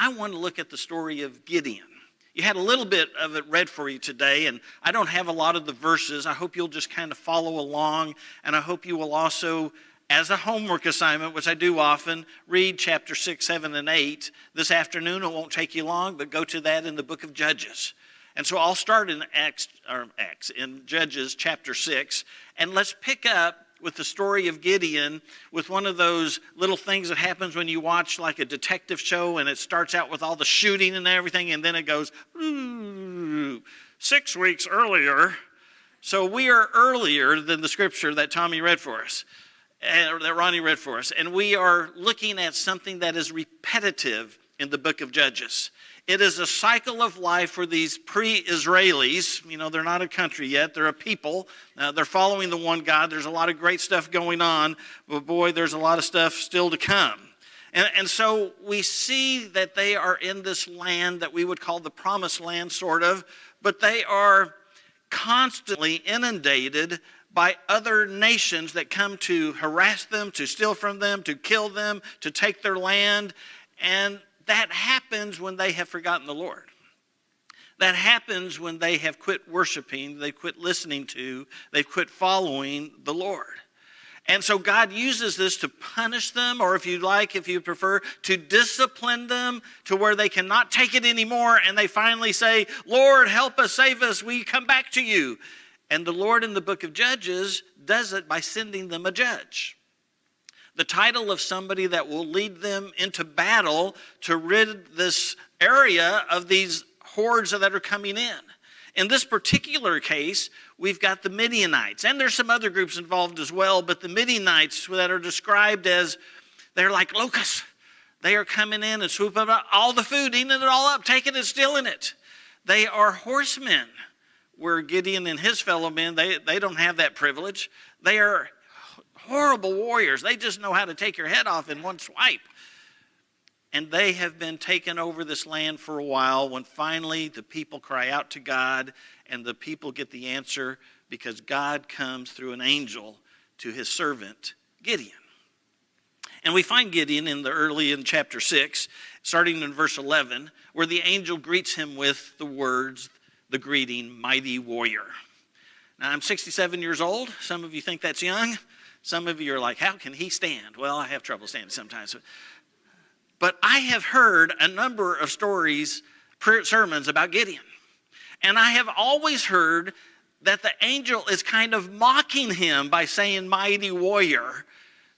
I want to look at the story of Gideon. You had a little bit of it read for you today, and I don't have a lot of the verses. I hope you'll just kind of follow along, and I hope you will also, as a homework assignment, which I do often, read chapter 6, 7, and 8 this afternoon. It won't take you long, but go to that in the book of Judges. And so I'll start in in Judges chapter 6, and let's pick up with the story of Gideon with one of those little things that happens when you watch like a detective show, and it starts out with all the shooting and everything, and then it goes, 6 weeks earlier. So we are earlier than the scripture that Tommy read for us, that Ronnie read for us. And we are looking at something that is repetitive in the book of Judges. It is a cycle of life for these pre-Israelis. You know, they're not a country yet. They're a people. They're following the one God. There's a lot of great stuff going on. But boy, there's a lot of stuff still to come. And so we see that they are in this land that we would call the promised land, sort of. But they are constantly inundated by other nations that come to harass them, to steal from them, to kill them, to take their land. And that happens when they have forgotten the Lord. That happens when they have quit worshiping, they quit listening to, they've quit following the Lord. And so God uses this to punish them, or if you prefer, to discipline them to where they cannot take it anymore, and they finally say, Lord, help us, save us, we come back to you. And the Lord in the book of Judges does it by sending them a judge. The title of somebody that will lead them into battle to rid this area of these hordes that are coming in. In this particular case, we've got the Midianites, and there's some other groups involved as well, but the Midianites that are described as, they're like locusts. They are coming in and swooping up all the food, eating it all up, taking it, stealing it. They are horsemen, where Gideon and his fellow men, they don't have that privilege. They are horrible warriors. They just know how to take your head off in one swipe. And they have been taking over this land for a while, when finally the people cry out to God, and the people get the answer because God comes through an angel to his servant Gideon. And we find Gideon in chapter 6, starting in verse 11, where the angel greets him with the words, the greeting, mighty warrior. Now, I'm 67 years old. Some of you think that's young. Some of you are like, how can he stand? Well, I have trouble standing sometimes. But I have heard a number of sermons about Gideon. And I have always heard that the angel is kind of mocking him by saying mighty warrior,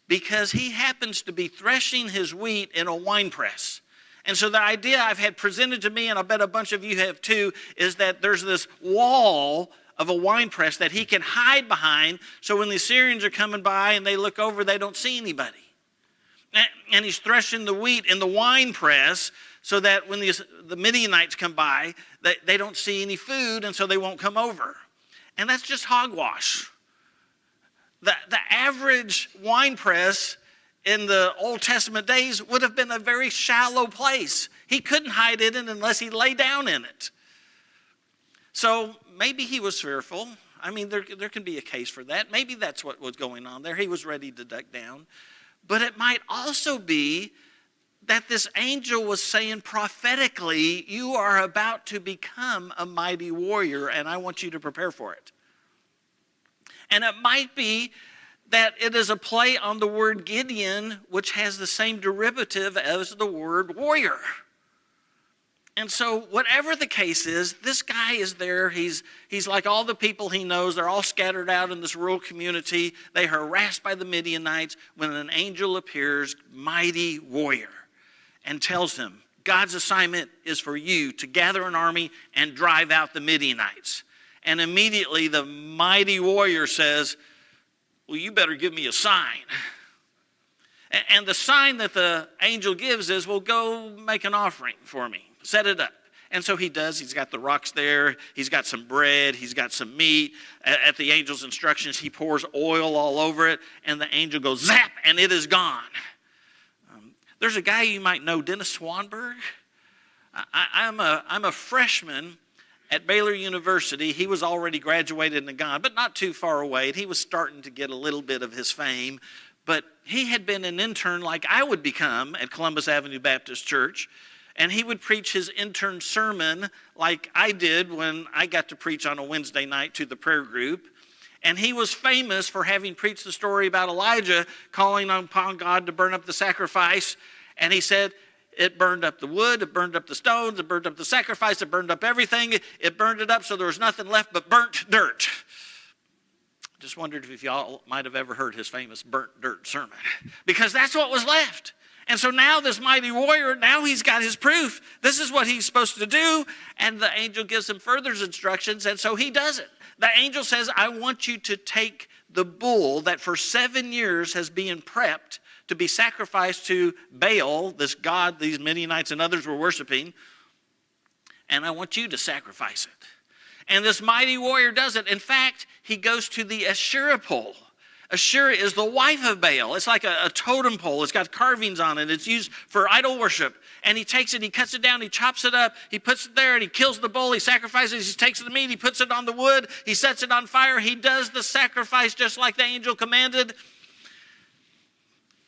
because he happens to be threshing his wheat in a wine press. And so the idea I've had presented to me, and I bet a bunch of you have too, is that there's this wall of a wine press that he can hide behind, so when the Assyrians are coming by and they look over, they don't see anybody. And he's threshing the wheat in the wine press so that when the Midianites come by, they don't see any food, and so they won't come over. And that's just hogwash. The average wine press in the Old Testament days would have been a very shallow place. He couldn't hide in it unless he lay down in it. So maybe he was fearful. I mean, there can be a case for that. Maybe that's what was going on there. He was ready to duck down. But it might also be that this angel was saying prophetically, you are about to become a mighty warrior, and I want you to prepare for it. And it might be that it is a play on the word Gideon, which has the same derivative as the word warrior. And so whatever the case is, this guy is there. He's like all the people he knows. They're all scattered out in this rural community. They are harassed by the Midianites when an angel appears, mighty warrior, and tells him, God's assignment is for you to gather an army and drive out the Midianites. And immediately the mighty warrior says, well, you better give me a sign. And the sign that the angel gives is, well, go make an offering for me. Set it up. And so he does. He's got the rocks there. He's got some bread. He's got some meat. At the angel's instructions, he pours oil all over it. And the angel goes, zap, and it is gone. There's a guy you might know, Dennis Swanberg. I'm a freshman at Baylor University. He was already graduated and gone, but not too far away. He was starting to get a little bit of his fame. But he had been an intern like I would become at Columbus Avenue Baptist Church. And he would preach his intern sermon like I did when I got to preach on a Wednesday night to the prayer group. And he was famous for having preached the story about Elijah calling upon God to burn up the sacrifice. And he said, it burned up the wood, it burned up the stones, it burned up the sacrifice, it burned up everything. It burned it up so there was nothing left but burnt dirt. Just wondered if y'all might have ever heard his famous burnt dirt sermon. Because that's what was left. And so now this mighty warrior, now he's got his proof. This is what he's supposed to do. And the angel gives him further instructions, and so he does it. The angel says, I want you to take the bull that for 7 years has been prepped to be sacrificed to Baal, this god these Midianites and others were worshiping, and I want you to sacrifice it. And this mighty warrior does it. In fact, he goes to the Asherah pole. Asherah is the wife of Baal. It's like a totem pole. It's got carvings on it. It's used for idol worship. And he takes it, he cuts it down, he chops it up, he puts it there, and he kills the bull, he sacrifices, he takes the meat, he puts it on the wood, he sets it on fire. He does the sacrifice just like the angel commanded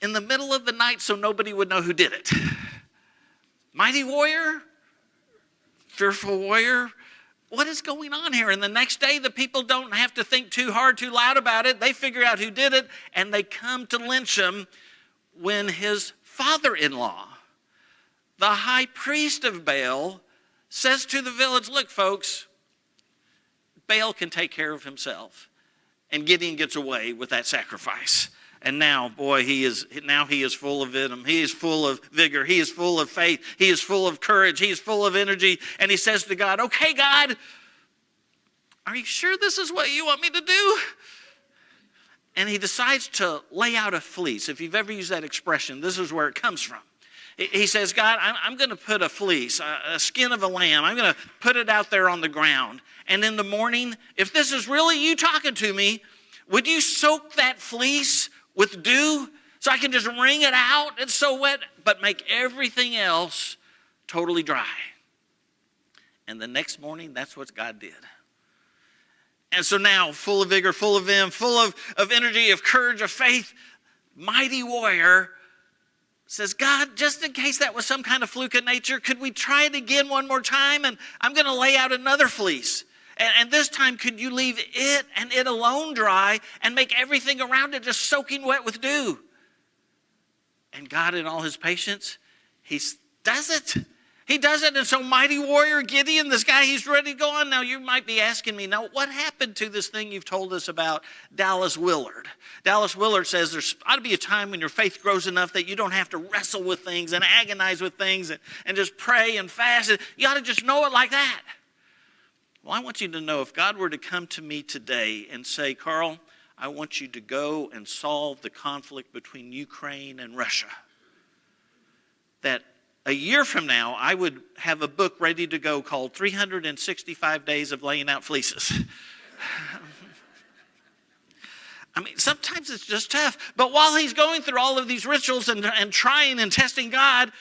in the middle of the night so nobody would know who did it. Mighty warrior, fearful warrior. What is going on here? And the next day, the people don't have to think too hard, too loud about it. They figure out who did it, and they come to lynch him when his father-in-law, the high priest of Baal, says to the village, look, folks, Baal can take care of himself. And Gideon gets away with that sacrifice. And now, boy, he is full of venom. He is full of vigor. He is full of faith. He is full of courage. He is full of energy. And he says to God, okay, God, are you sure this is what you want me to do? And he decides to lay out a fleece. If you've ever used that expression, this is where it comes from. He says, God, I'm going to put a fleece, a skin of a lamb. I'm going to put it out there on the ground. And in the morning, if this is really you talking to me, would you soak that fleece with dew so I can just wring it out? It's so wet, but make everything else totally dry. And the next morning, that's what God did. And so now, full of vigor, full of vim, full of energy, of courage, of faith, mighty warrior says, God, just in case that was some kind of fluke of nature, could we try it again one more time? And I'm going to lay out another fleece. And this time, could you leave it and it alone dry and make everything around it just soaking wet with dew? And God, in all his patience, he does it. He does it. And so mighty warrior Gideon, this guy, he's ready to go on. Now, you might be asking me, now, what happened to this thing you've told us about Dallas Willard? Dallas Willard says there ought to be a time when your faith grows enough that you don't have to wrestle with things and agonize with things and just pray and fast. You ought to just know it like that. Well, I want you to know if God were to come to me today and say, Carl, I want you to go and solve the conflict between Ukraine and Russia, that a year from now, I would have a book ready to go called 365 Days of Laying Out Fleeces. I mean, sometimes it's just tough. But while he's going through all of these rituals and trying and testing God,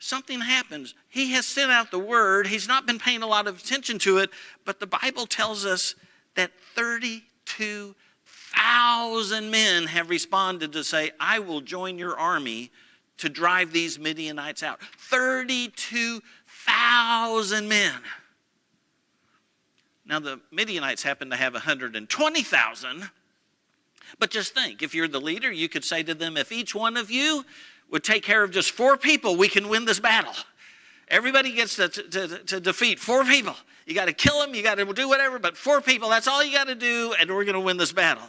something happens. He has sent out the word. He's not been paying a lot of attention to it. But the Bible tells us that 32,000 men have responded to say, I will join your army to drive these Midianites out. 32,000 men. Now, the Midianites happen to have 120,000. But just think, if you're the leader, you could say to them, if each one of you would take care of just 4 people, we can win this battle. Everybody gets to defeat 4 people. You got to kill them, you got to do whatever, but 4 people, that's all you got to do, and we're going to win this battle.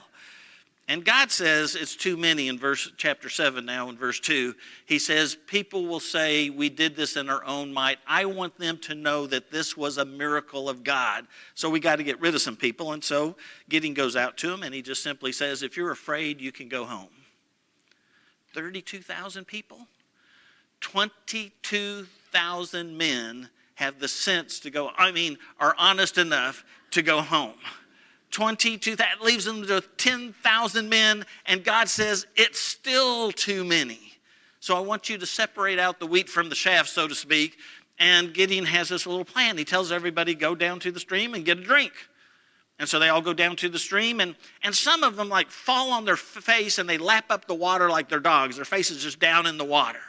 And God says it's too many in chapter 7 now in verse 2. He says, people will say, we did this in our own might. I want them to know that this was a miracle of God. So we got to get rid of some people. And so Gideon goes out to him, and he just simply says, if you're afraid, you can go home. 32,000 people? 22,000 men have the sense to go, are honest enough to go home. 22, that leaves them to 10,000 men, and God says, it's still too many. So I want you to separate out the wheat from the chaff, so to speak, and Gideon has this little plan. He tells everybody, go down to the stream and get a drink. And so they all go down to the stream, and some of them fall on their face, and they lap up the water like they're dogs. Their face is just down in the water.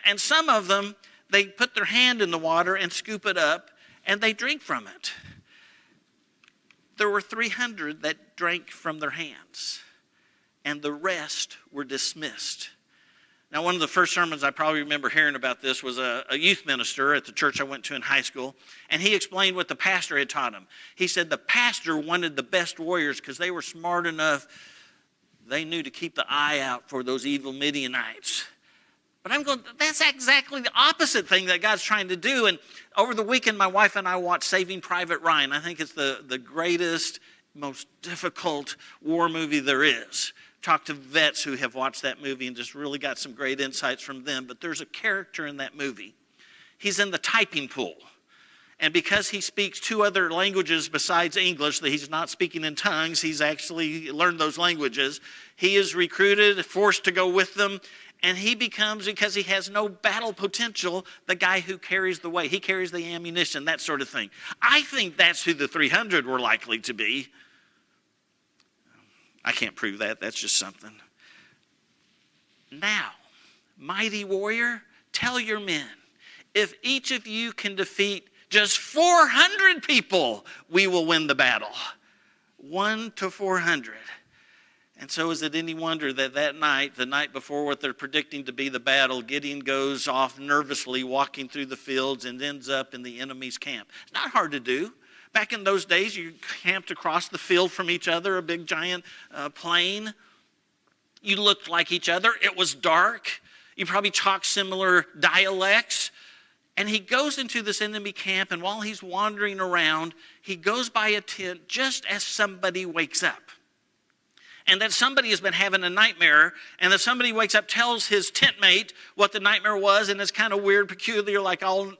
And some of them, they put their hand in the water and scoop it up, and they drink from it. There were 300 that drank from their hands, and the rest were dismissed. Now, one of the first sermons I probably remember hearing about this was a youth minister at the church I went to in high school, and he explained what the pastor had taught him. He said the pastor wanted the best warriors because they were smart enough. They knew to keep the eye out for those evil Midianites. But I'm going, that's exactly the opposite thing that God's trying to do. And over the weekend, my wife and I watched Saving Private Ryan. I think it's the greatest, most difficult war movie there is. Talked to vets who have watched that movie and just really got some great insights from them. But there's a character in that movie. He's in the typing pool. And because he speaks 2 other languages besides English, that he's not speaking in tongues, he's actually learned those languages. He is recruited, forced to go with them, and he becomes, because he has no battle potential, the guy who carries the weight. He carries the ammunition, that sort of thing. I think that's who the 300 were likely to be. I can't prove that. That's just something. Now, mighty warrior, tell your men, if each of you can defeat just 400 people, we will win the battle. 1 to 400. And so is it any wonder that night, the night before what they're predicting to be the battle, Gideon goes off nervously walking through the fields and ends up in the enemy's camp. It's not hard to do. Back in those days, you camped across the field from each other, a big giant plain. You looked like each other. It was dark. You probably talked similar dialects. And he goes into this enemy camp, and while he's wandering around, he goes by a tent just as somebody wakes up. And that somebody has been having a nightmare, and that somebody wakes up, tells his tent mate what the nightmare was, and it's kind of weird, peculiar, like all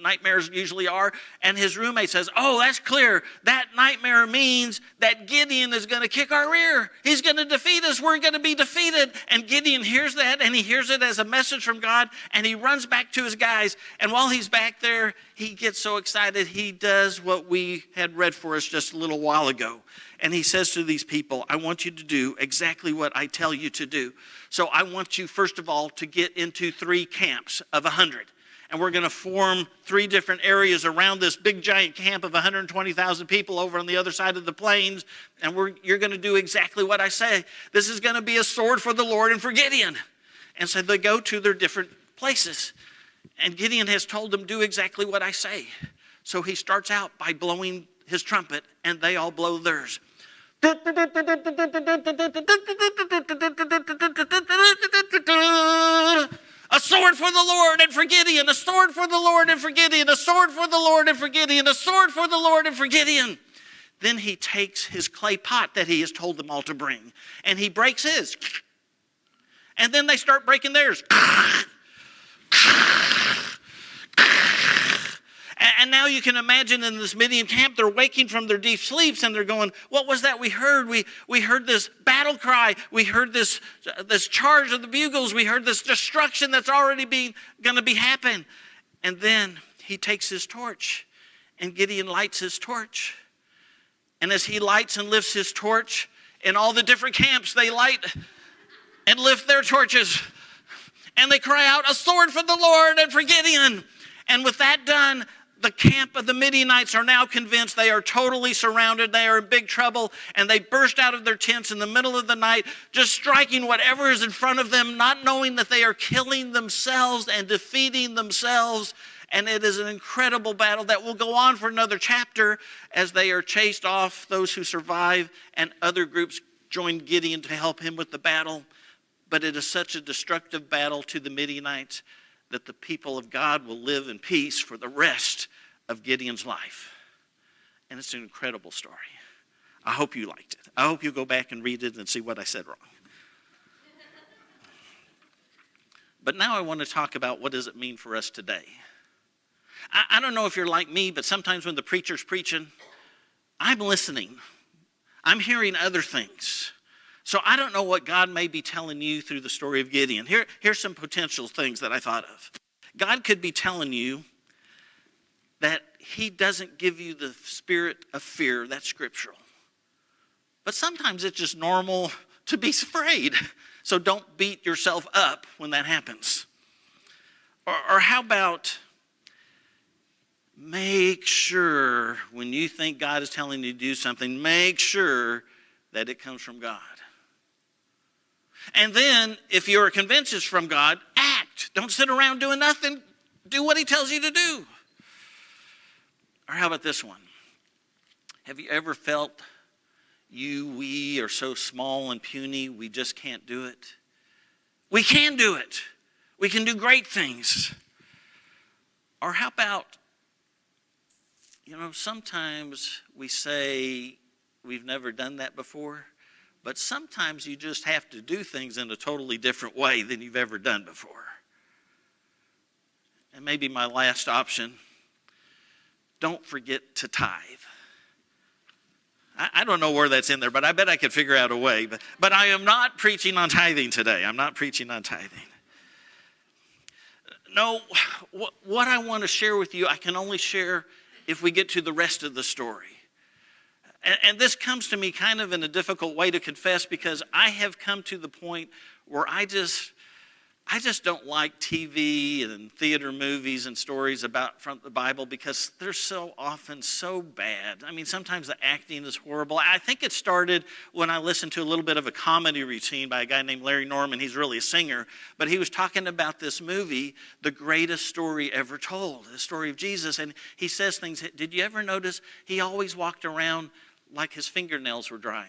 nightmares usually are. And his roommate says, oh, that's clear. That nightmare means that Gideon is going to kick our rear. He's going to defeat us. We're going to be defeated. And Gideon hears that, and he hears it as a message from God, and he runs back to his guys. And while he's back there, he gets so excited, he does what we had read for us just a little while ago. And he says to these people, I want you to do exactly what I tell you to do. So I want you, first of all, to get into 3 camps of 100. And we're going to form 3 different areas around this big giant camp of 120,000 people over on the other side of the plains. And you're going to do exactly what I say. This is going to be a sword for the Lord and for Gideon. And so they go to their different places. And Gideon has told them, do exactly what I say. So he starts out by blowing his trumpet, and they all blow theirs. A sword for the Lord and for Gideon, a sword for the Lord and for Gideon, a sword for the Lord and for Gideon, a sword for the Lord and for Gideon. Then he takes his clay pot that he has told them all to bring, and he breaks his. And then they start breaking theirs. And now you can imagine in this Midian camp, they're waking from their deep sleeps and they're going, what was that we heard? We heard this battle cry. We heard this charge of the bugles. We heard this destruction that's already going to be happen. And then he takes his torch, and Gideon lights his torch. And as he lights and lifts his torch, in all the different camps, they light and lift their torches. And they cry out, a sword for the Lord and for Gideon. And with that done, the camp of the Midianites are now convinced they are totally surrounded. They are in big trouble, and they burst out of their tents in the middle of the night, just striking whatever is in front of them, not knowing that they are killing themselves and defeating themselves. And it is an incredible battle that will go on for another chapter as they are chased off, those who survive, and other groups join Gideon to help him with the battle. But it is such a destructive battle to the Midianites that the people of God will live in peace for the rest of Gideon's life. And it's an incredible story. I hope you liked it. I hope you go back and read it and see what I said wrong. But now I want to talk about what does it mean for us today. I don't know if you're like me, but sometimes when the preacher's preaching, I'm listening. I'm hearing other things. So I don't know what God may be telling you through the story of Gideon. Here's some potential things that I thought of. God could be telling you that he doesn't give you the spirit of fear. That's scriptural. But sometimes it's just normal to be afraid. So don't beat yourself up when that happens. Or how about make sure when you think God is telling you to do something, make sure that it comes from God. And then, if you're convinced it's from God, act. Don't sit around doing nothing. Do what he tells you to do. Or how about this one? Have you ever felt we are so small and puny, we just can't do it? We can do it. We can do great things. Or how about, sometimes we say we've never done that before, but sometimes you just have to do things in a totally different way than you've ever done before. And maybe my last option, don't forget to tithe. I don't know where that's in there, but I bet I could figure out a way. But I am not preaching on tithing today. I'm not preaching on tithing. No, what I want to share with you, I can only share if we get to the rest of the story. And this comes to me kind of in a difficult way to confess, because I have come to the point where I just don't like TV and theater movies and stories from the Bible, because they're so often so bad. I mean, sometimes the acting is horrible. I think it started when I listened to a little bit of a comedy routine by a guy named Larry Norman. He's really a singer, but he was talking about this movie, The Greatest Story Ever Told, the story of Jesus. And he says things. Did you ever notice he always walked around like his fingernails were drying?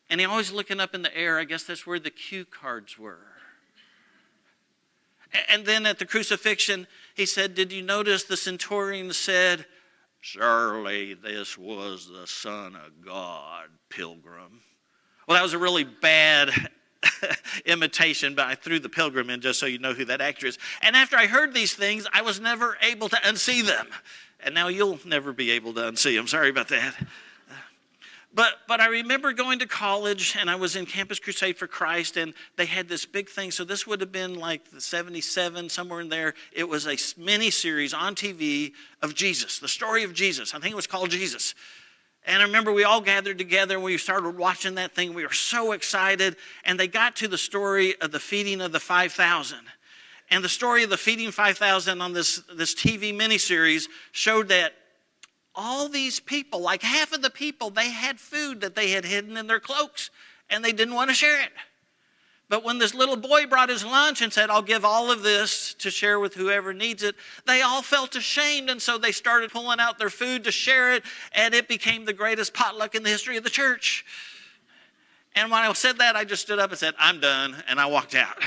And he always looking up in the air. I guess that's where the cue cards were. And then at the crucifixion, he said, did you notice the centurion said, surely this was the Son of God, pilgrim. Well, that was a really bad imitation, but I threw the pilgrim in just so you know who that actor is. And after I heard these things, I was never able to unsee them. And now you'll never be able to unsee them. Sorry about that. But I remember going to college, and I was in Campus Crusade for Christ, and they had this big thing. So this would have been like the 77, somewhere in there. It was a mini-series on TV of Jesus, the story of Jesus. I think it was called Jesus. And I remember we all gathered together, and we started watching that thing. We were so excited, and they got to the story of the feeding of the 5,000. And the story of the feeding 5,000 on this TV miniseries showed that all these people, like half of the people, they had food that they had hidden in their cloaks, and they didn't want to share it. But when this little boy brought his lunch and said, I'll give all of this to share with whoever needs it, they all felt ashamed, and so they started pulling out their food to share it, and it became the greatest potluck in the history of the church. And when I said that, I just stood up and said, I'm done, and I walked out.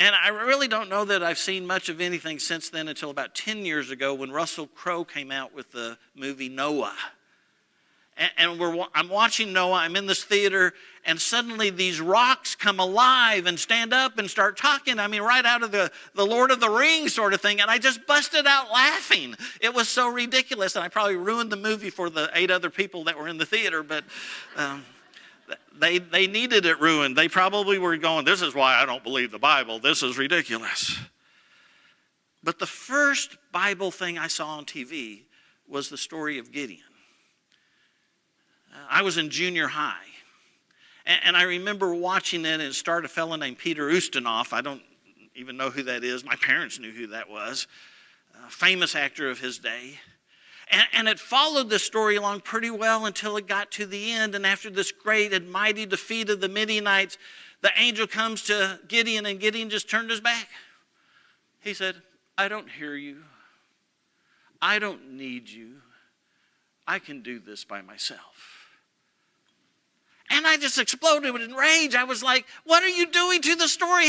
And I really don't know that I've seen much of anything since then until about 10 years ago when Russell Crowe came out with the movie Noah. And I'm watching Noah, I'm in this theater, and suddenly these rocks come alive and stand up and start talking. I mean, right out of the Lord of the Rings sort of thing. And I just busted out laughing. It was so ridiculous, and I probably ruined the movie for the 8 other people that were in the theater, but They needed it ruined. They probably were going, this is why I don't believe the Bible. This is ridiculous. But the first Bible thing I saw on TV was the story of Gideon. I was in junior high. And I remember watching it, and it starred a fellow named Peter Ustinov. I don't even know who that is. My parents knew who that was. A famous actor of his day. And it followed this story along pretty well until it got to the end. And after this great and mighty defeat of the Midianites, the angel comes to Gideon, and Gideon just turned his back. He said, I don't hear you. I don't need you. I can do this by myself. And I just exploded in rage. I was like, what are you doing to the story?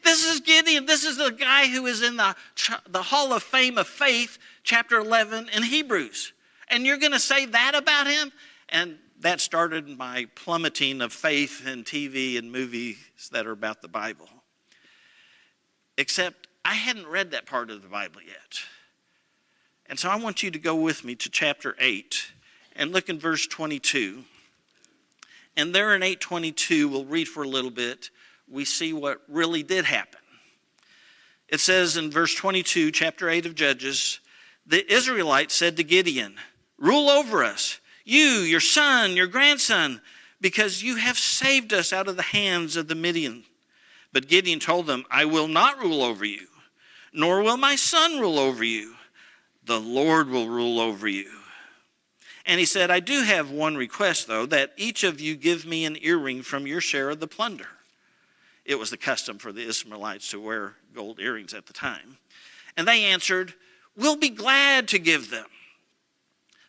This is Gideon. This is the guy who is in the Hall of Fame of Faith, chapter 11 in Hebrews. And you're going to say that about him? And that started my plummeting of faith in TV and movies that are about the Bible. Except I hadn't read that part of the Bible yet. And so I want you to go with me to chapter 8 and look in verse 22. And there in 8:22, we'll read for a little bit, we see what really did happen. It says in verse 22, chapter 8 of Judges, the Israelites said to Gideon, rule over us, you, your son, your grandson, because you have saved us out of the hands of the Midian. But Gideon told them, I will not rule over you, nor will my son rule over you. The Lord will rule over you. And he said, I do have one request, though, that each of you give me an earring from your share of the plunder. It was the custom for the Ishmaelites to wear gold earrings at the time. And they answered, we'll be glad to give them.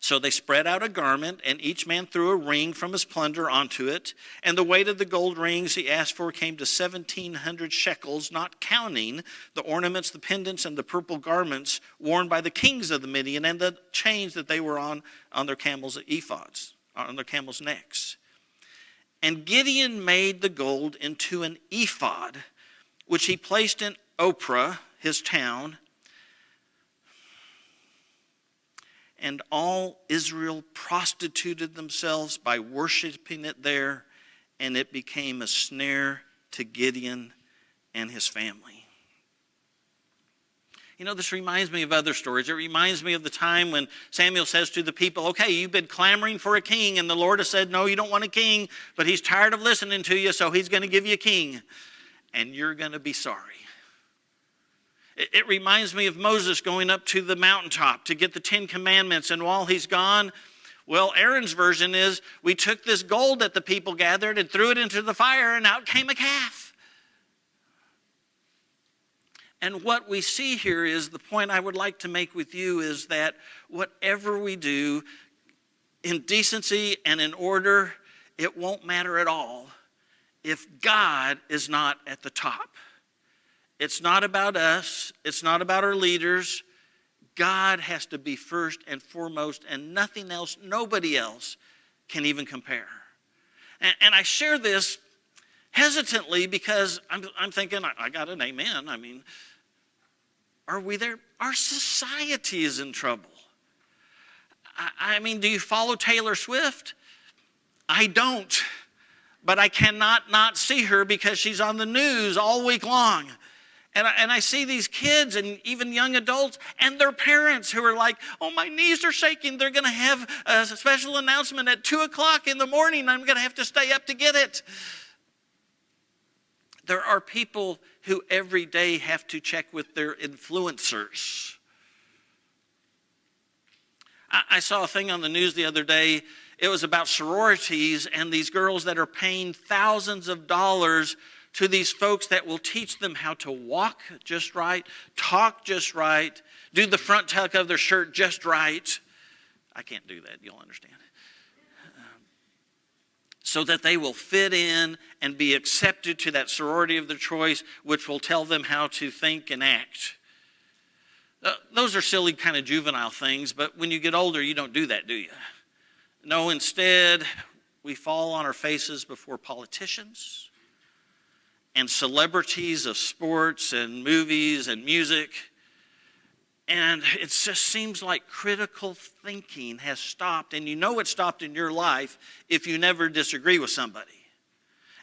So they spread out a garment, and each man threw a ring from his plunder onto it. And the weight of the gold rings he asked for came to 1,700 shekels, not counting the ornaments, the pendants, and the purple garments worn by the kings of the Midian, and the chains that they were on their camels' ephods, on their camels' necks. And Gideon made the gold into an ephod, which he placed in Ophrah, his town. And all Israel prostituted themselves by worshiping it there, and it became a snare to Gideon and his family. You know, this reminds me of other stories. It reminds me of the time when Samuel says to the people, okay, you've been clamoring for a king, and the Lord has said, no, you don't want a king, but he's tired of listening to you, so he's going to give you a king, and you're going to be sorry. It reminds me of Moses going up to the mountaintop to get the 10 Commandments. And while he's gone, well, Aaron's version is, we took this gold that the people gathered and threw it into the fire, and out came a calf. And what we see here is, the point I would like to make with you is that whatever we do in decency and in order, it won't matter at all if God is not at the top. It's not about us. It's not about our leaders. God has to be first and foremost, and nothing else, nobody else can even compare. And I share this hesitantly because I'm thinking, I got an amen. I mean, are we there? Our society is in trouble. I mean, do you follow Taylor Swift? I don't. But I cannot not see her because she's on the news all week long. And I see these kids and even young adults and their parents who are like, oh, my knees are shaking. They're going to have a special announcement at 2 o'clock in the morning. I'm going to have to stay up to get it. There are people who every day have to check with their influencers. I saw a thing on the news the other day. It was about sororities and these girls that are paying thousands of dollars to these folks that will teach them how to walk just right, talk just right, do the front tuck of their shirt just right. I can't do that, you'll understand. So that they will fit in and be accepted to that sorority of their choice, which will tell them how to think and act. Those are silly kind of juvenile things, but when you get older, you don't do that, do you? No, instead, we fall on our faces before politicians and celebrities of sports and movies and music. And it just seems like critical thinking has stopped. And you know it stopped in your life if you never disagree with somebody.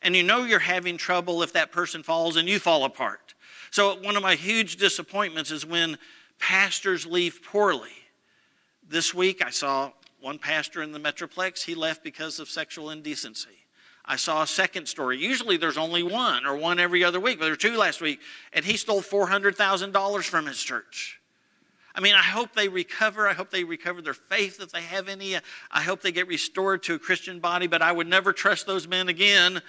And you know you're having trouble if that person falls and you fall apart. So one of my huge disappointments is when pastors leave poorly. This week I saw one pastor in the Metroplex. He left because of sexual indecency. I saw a second story. Usually there's only one or one every other week, but there were two last week. And he stole $400,000 from his church. I mean, I hope they recover. I hope they recover their faith if they have any. I hope they get restored to a Christian body, but I would never trust those men again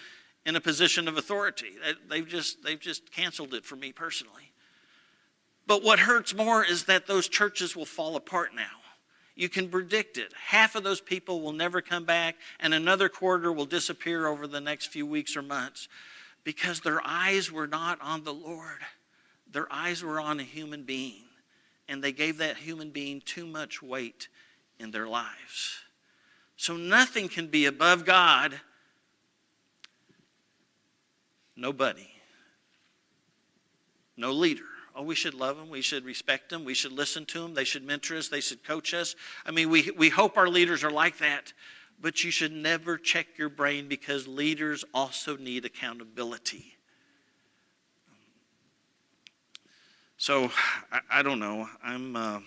in a position of authority. They've just canceled it for me personally. But what hurts more is that those churches will fall apart now. You can predict it. Half of those people will never come back, and another quarter will disappear over the next few weeks or months because their eyes were not on the Lord. Their eyes were on a human being, and they gave that human being too much weight in their lives. So nothing can be above God. Nobody. No leader. Oh, we should love them. We should respect them. We should listen to them. They should mentor us. They should coach us. I mean, we hope our leaders are like that. But you should never check your brain because leaders also need accountability. So, I don't know. I'm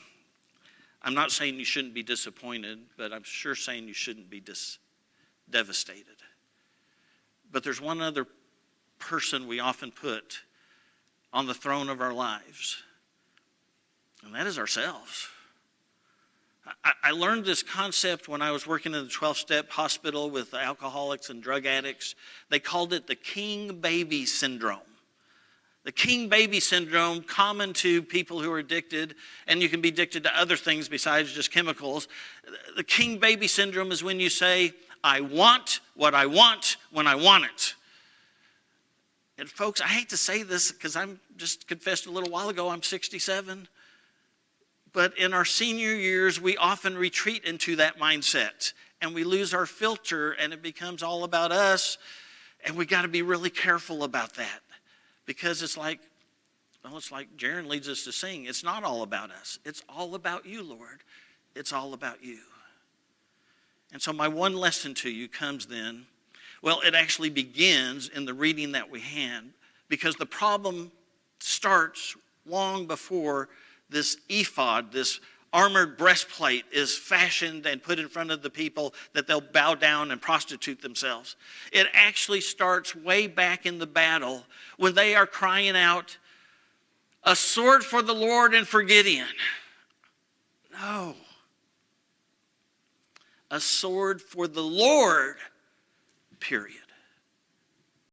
not saying you shouldn't be disappointed, but I'm sure saying you shouldn't be devastated. But there's one other person we often put on the throne of our lives, and that is ourselves. I learned this concept when I was working in the 12-step hospital with alcoholics and drug addicts. They called it the king baby syndrome. The king baby syndrome, common to people who are addicted, and you can be addicted to other things besides just chemicals. The king baby syndrome is when you say, I want what I want when I want it. And folks, I hate to say this because I'm just confessed a little while ago, I'm 67. But in our senior years, we often retreat into that mindset and we lose our filter and it becomes all about us. And we got to be really careful about that because it's like Jaron leads us to sing. It's not all about us. It's all about you, Lord. It's all about you. And so my one lesson to you comes then. Well, it actually begins in the reading that we had because the problem starts long before this ephod, this armored breastplate is fashioned and put in front of the people that they'll bow down and prostitute themselves. It actually starts way back in the battle when they are crying out, a sword for the Lord and for Gideon. No. A sword for the Lord, period.